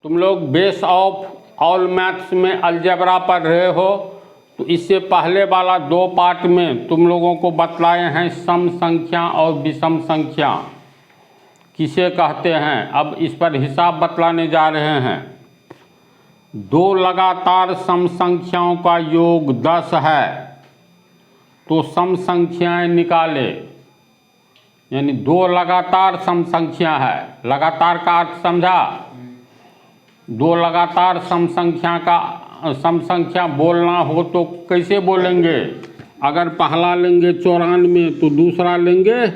तुम लोग base of all maths में अलजेब्रा पढ़ रहे हो, तो इससे पहले वाला 2 पार्ट में तुम लोगों को बतलाए हैं सम संख्या और विषम संख्या किसे कहते हैं। अब इस पर हिसाब बतलाने जा रहे हैं। 2 लगातार सम संख्याओं का योग 10 है, तो सम संख्याएं निकाले। यानी 2 लगातार सम संख्या है। लगातार का अर्थ समझा। 2 लगातार सम संख्या बोलना हो तो कैसे बोलेंगे। अगर पहला लेंगे 94 तो दूसरा लेंगे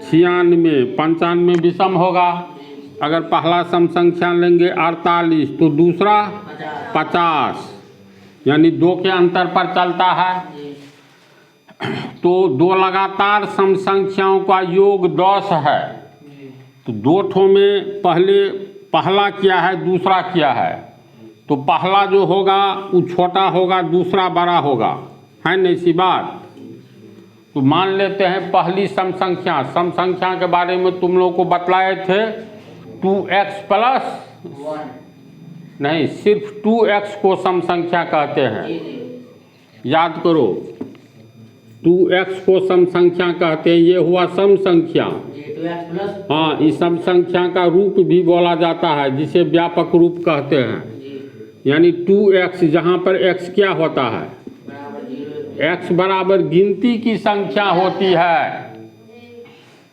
96, 95 विषम होगा। अगर पहला सम संख्या लेंगे 48 तो दूसरा 50, यानी 2 के अंतर पर चलता है। तो 2 लगातार सम संख्याओं का योग 10 है, तो 2 ठो में पहला क्या है दूसरा क्या है, तो पहला जो होगा वो छोटा होगा, दूसरा बड़ा होगा, है नहीं सी बात। तो मान लेते हैं पहली सम संख्या के बारे में तुम लोग को बतलाए थे 2x प्लस 1, नहीं सिर्फ 2x को सम संख्या कहते हैं। याद करो 2x को सम संख्या कहते हैं। ये हुआ सम संख्या। हाँ, इस सम संख्या का रूप भी बोला जाता है जिसे व्यापक रूप कहते हैं। यानी 2x जहाँ पर x क्या होता है, x बराबर गिनती की संख्या होती है।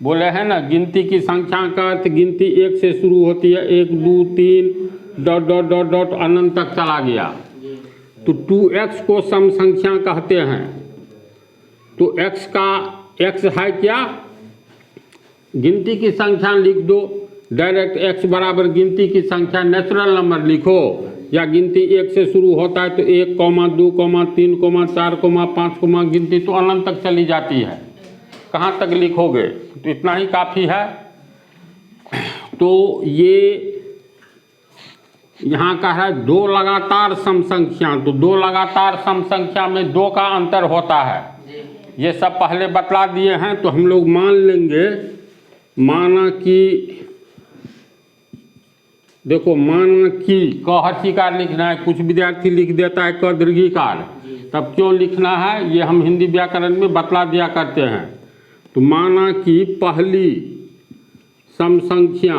बोले हैं ना, गिनती की संख्या का अर्थ गिनती 1 से शुरू होती है, 1 2 3 डॉट डॉट डॉट डॉट अनंत तक चला गया। तो 2x को सम संख्या कहते हैं। तो x है क्या, गिनती की संख्या लिख दो डायरेक्ट। x बराबर गिनती की संख्या नेचुरल नंबर लिखो, या गिनती 1 से शुरू होता है तो 1, 2, 3, 4, 5 गिनती तो अनंत तक चली जाती है। कहाँ तक लिखोगे, तो इतना ही काफ़ी है। तो ये यहाँ का है 2 लगातार सम संख्या। तो 2 लगातार सम संख्या में 2 का अंतर होता है। ये सब पहले बतला दिए हैं। तो हम लोग मान लेंगे, माना कि देखो, माना कि क हर्षिकार लिखना है। कुछ विद्यार्थी लिख देता है क दीर्घिकार, तब क्यों लिखना है ये हम हिंदी व्याकरण में बतला दिया करते हैं। तो माना कि पहली सम संख्या,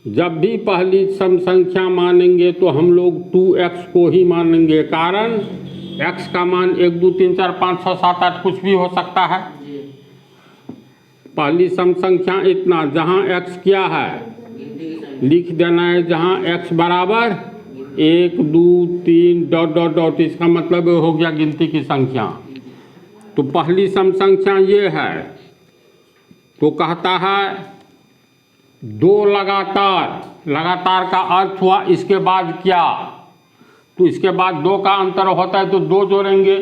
जब भी पहली सम संख्या मानेंगे तो हम लोग 2x को ही मानेंगे। कारण x का मान 1 2 3 4 5 6 7 8 कुछ भी हो सकता है। पहली सम संख्या इतना, जहाँ x क्या है लिख देना है, जहाँ x बराबर 1 2 3 डॉट डॉट डॉट, इसका मतलब हो गया गिनती की संख्या। तो पहली सम संख्या ये है। तो कहता है 2 लगातार का अर्थ हुआ इसके बाद क्या, तो इसके बाद 2 का अंतर होता है तो 2 जोड़ेंगे।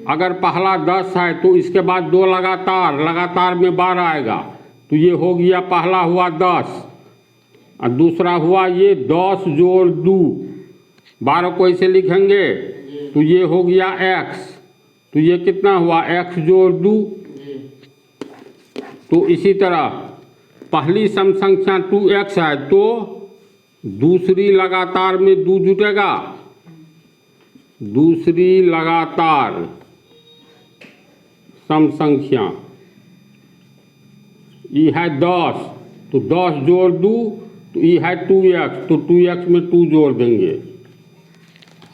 अगर पहला 10 है तो इसके बाद 2 लगातार में 12 आएगा, तो ये हो गया पहला हुआ 10 और दूसरा हुआ ये 10 जोड़ 2, 12 को ऐसे लिखेंगे तो ये हो गया x। तो ये कितना हुआ x जोड़ 2। तो इसी तरह पहली सम संख्या 2x है, तो दूसरी लगातार में 2 जुटेगा। दूसरी लगातार सम संख्या ये है 10, तो 10 जोड़ 2 तो ये है 2x, तो 2x में 2 जोड़ देंगे।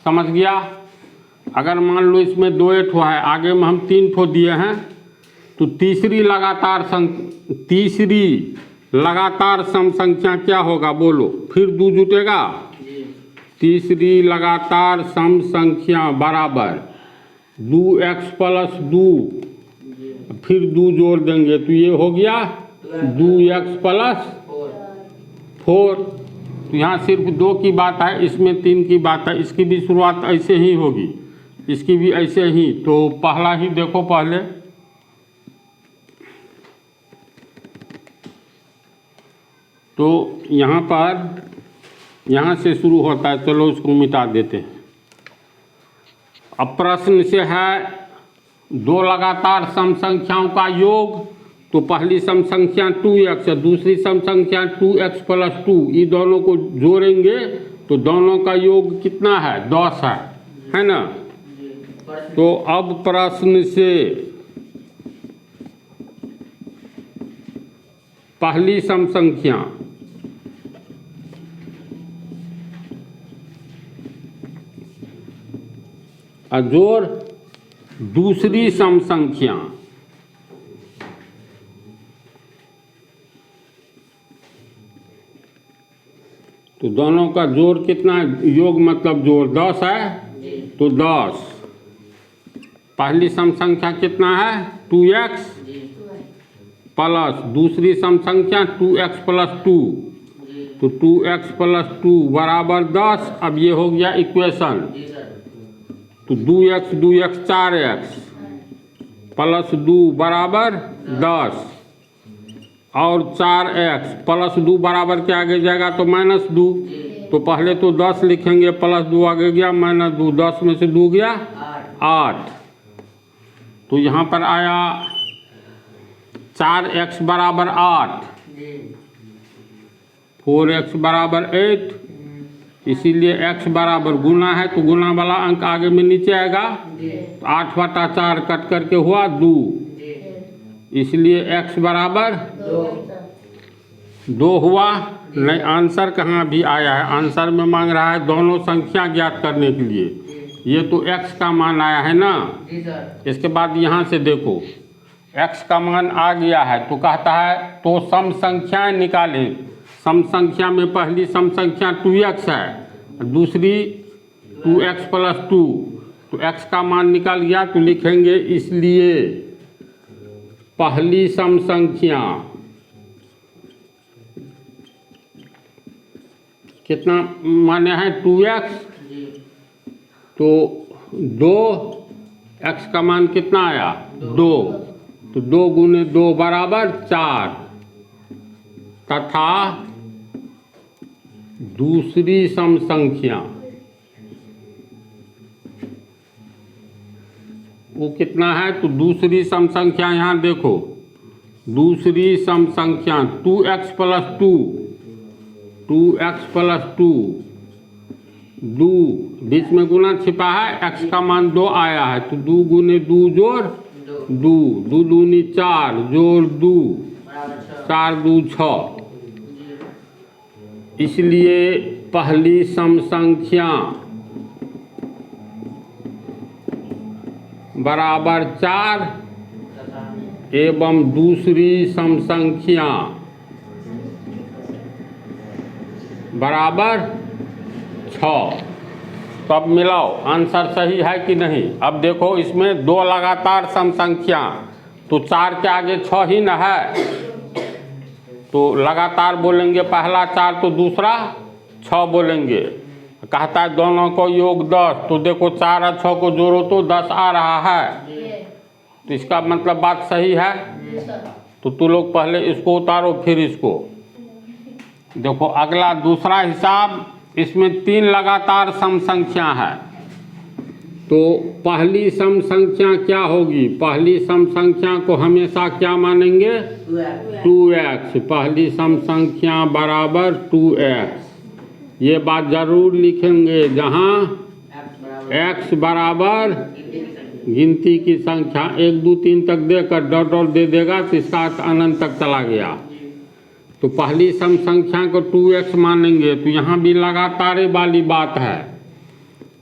समझ गया। अगर मान लो इसमें 2 ठो है, आगे में हम 3 ठो दिए हैं, तो तीसरी लगातार सम संख्या क्या होगा बोलो, फिर 2 जुटेगा। तीसरी लगातार सम संख्या बराबर 2x प्लस 2, फिर 2 जोड़ देंगे तो ये हो गया 2x प्लस 4। तो यहाँ सिर्फ 2 की बात है, इसमें 3 की बात है। इसकी भी शुरुआत ऐसे ही होगी, इसकी भी ऐसे ही। तो पहला ही देखो पहले, तो यहाँ पर यहाँ से शुरू होता है। चलो उसको मिटा देते हैं। अब प्रश्न से है 2 लगातार सम संख्याओं का योग तो पहली सम संख्या 2x है, दूसरी सम संख्या 2x + 2, ये दोनों को जोड़ेंगे तो दोनों का योग कितना है? 10 है ना। तो अब प्रश्न से पहली सम संख्या जोड़ दूसरी सम संख्या, तो दोनों का जोड़ कितना? योग मतलब जोड़ 10 है, तो 10। पहली सम संख्या कितना है? 2x प्लस दूसरी सम संख्या 2x + 2, तो 2x + 2 बराबर 10। अब ये हो गया इक्वेशन, तो 2x 4x प्लस 2 बराबर 10 और 4x प्लस 2 बराबर के आगे जाएगा तो -2, तो पहले तो 10 लिखेंगे, +2 आगे गया -2, 10 में से 2 गया 8। तो यहाँ पर आया 4x बराबर 8, 4x बराबर 8, इसीलिए x बराबर गुना है तो गुना वाला अंक आगे में नीचे आएगा, तो 8/4 कट करके हुआ 2, इसलिए x बराबर 2 हुआ। नहीं, आंसर कहाँ भी आया है? आंसर में मांग रहा है दोनों संख्या ज्ञात करने के लिए, ये तो x का मान आया है ना। इसके बाद यहाँ से देखो x का मान आ गया है, तो कहता है तो सम संख्याएं निकालें। सम संख्या में पहली सम संख्या 2x है, दूसरी 2x + 2, तो x का मान निकल गया, तो लिखेंगे इसलिए पहली सम संख्या कितना माने है? 2x, तो 2x का मान कितना आया? 2, तो 2 गुने 2 बराबर 4, तथा दूसरी सम संख्या वो कितना है? तो दूसरी सम संख्या यहाँ देखो, दूसरी सम संख्या 2x + 2, 2x + 2, 2 बीच में गुना छिपा है, x का मान 2 आया है, तो 2 गुने 2 जोड़ 2, 2 दूनी 4 जोड़ 2, 4 2 6, इसलिए पहली सम संख्या बराबर 4 एवं दूसरी सम संख्या बराबर 6। तो अब मिलाओ आंसर सही है कि नहीं। अब देखो इसमें 2 लगातार सम संख्या, तो 4 के आगे 6 ही न है, तो लगातार बोलेंगे पहला 4 तो दूसरा 6 बोलेंगे। कहता है दोनों को योग 10, तो देखो 4 और 6 को जोड़ो तो 10 आ रहा है, तो इसका मतलब बात सही है। तो तू लोग पहले इसको उतारो फिर इसको देखो। अगला दूसरा हिसाब, इसमें 3 लगातार सम संख्या है, तो पहली सम संख्या क्या होगी? पहली सम संख्या को हमेशा क्या मानेंगे? 2x। पहली सम संख्या बराबर 2x, ये बात जरूर लिखेंगे, जहाँ x बराबर गिनती की संख्या 1 2 3 तक देकर डॉट डॉट दे देगा तो इसका अर्थ अनंत तक चला गया। तो पहली सम संख्या को 2x मानेंगे, तो यहाँ भी लगातार वाली बात है।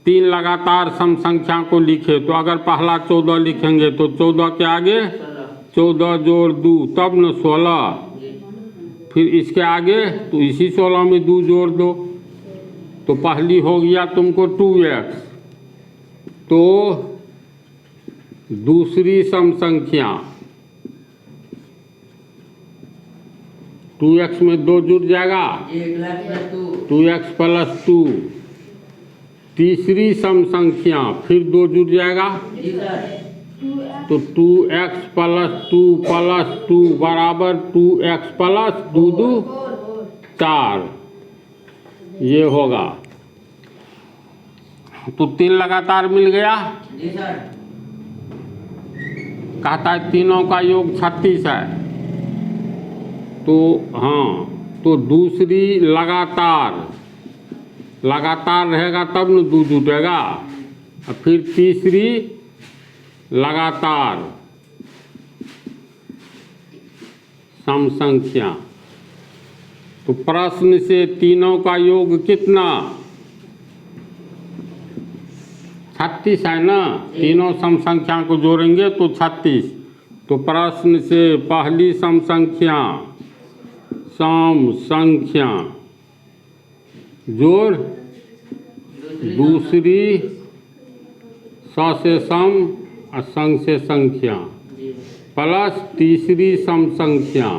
3 लगातार सम संख्या को लिखे, तो अगर पहला 14 लिखेंगे तो 14 के आगे 14 जोड़ 2 तब न 16, फिर इसके आगे तो इसी 16 में 2 जोड़ दो, तो पहली हो गया तुमको 2x। तो दूसरी सम संख्या 2x में 2 जुड़ जाएगा, 2x + 2। तीसरी सम संख्या फिर 2 जुड़ जाएगा, तो 2x + 2 + 2 बराबर 2x + 2 2 4, ये होगा। तो 3 लगातार मिल गया। कहता है तीनों का योग 36 है, तो हाँ, तो दूसरी लगातार रहेगा तब न दूध उठेगा। और फिर तीसरी लगातार सम संख्या। तो प्रश्न से तीनों का योग कितना? 36 है ना। तीनों सम संख्या को जोड़ेंगे तो 36। तो प्रश्न से पहली सम संख्या जोड़ दूसरी स से सम और संग से संख्या प्लस तीसरी सम संख्या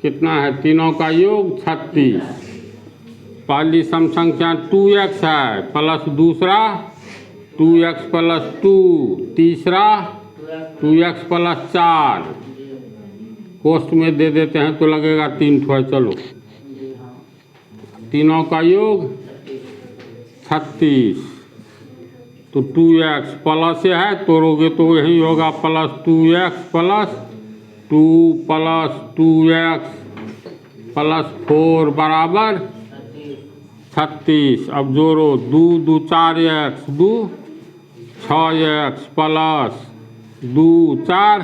कितना है? तीनों का योग 36। पहली सम संख्या 2x है प्लस दूसरा 2x प्लस 2, तीसरा 2x प्लस 4। कोष्ठ में दे देते हैं तो लगेगा 3 ठो है। चलो, तीनों का योग 36। तो 2x प्लस से है, तोड़ोगे तो यही होगा plus 2x plus 2 plus 2x plus 4 बराबर 36। अब जोड़ो 2 2 4x 2 6x प्लस 2 4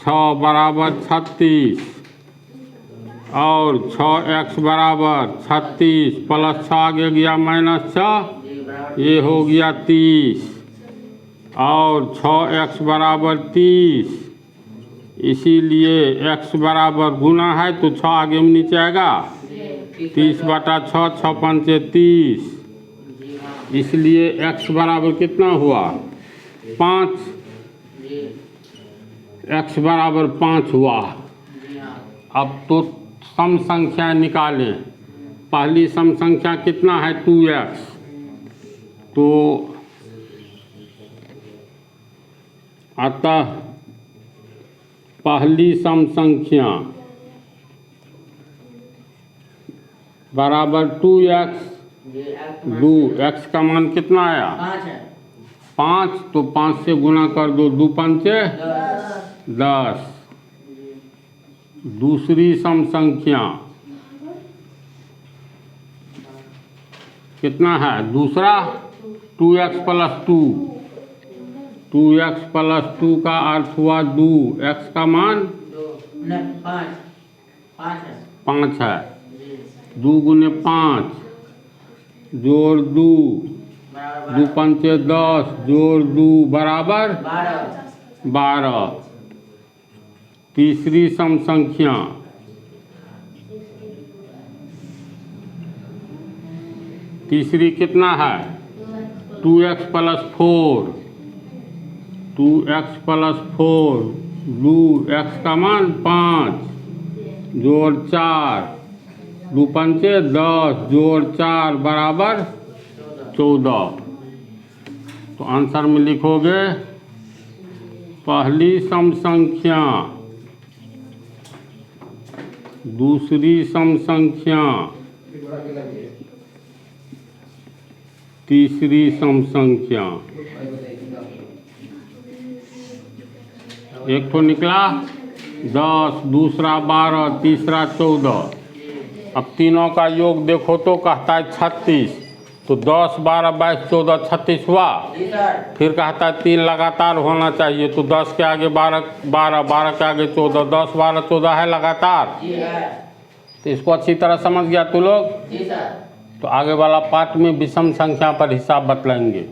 6 बराबर 36 और 6x बराबर 36 प्लस 6 आगे गया माइनस 6, ये हो गया 30 और 6x बराबर 30। इसीलिए x बराबर गुना है तो 6 आगे में नीचे आएगा 30/6, 6 पंचे 30। इसलिए x बराबर कितना हुआ? 5। x बराबर 5 हुआ। अब तो सम संख्या निकालें। पहली सम संख्या कितना है? 2x। तो अतः पहली सम संख्या बराबर 2x। 2x का मान कितना आया? 5। तो 5 से गुना कर दो, 2 पंचे 10। दूसरी सम संख्या कितना है? दूसरा 2x प्लस 2। 2x प्लस 2 का अर्थ हुआ 2। x का मान 5 है। 2 गुने 5 जोड़ 2 2 पंचे 10 जोड़ 2 बराबर 12। तीसरी सम संख्या तीसरी कितना है? 2x plus 4। 2x plus 4 2x का मान 5 जोड़ 4 2 पंचे 10 जोड़ 4 बराबर 14। तो आंसर में लिखोगे पहली सम संख्या दूसरी सम संख्या तीसरी सम संख्या। एक तो निकला 10, दूसरा 12, तीसरा 14। अब तीनों का योग देखो तो कहता है 36। तो 10 12 22 14 36 हुआ। फिर कहता है 3 लगातार होना चाहिए। तो 10 के आगे 12 12 12 के आगे 14 10 12 14 है लगातार। तो इसको अच्छी तरह समझ गया तू लोग। तो आगे वाला पार्ट में विषम संख्या पर हिसाब बतलाएंगे।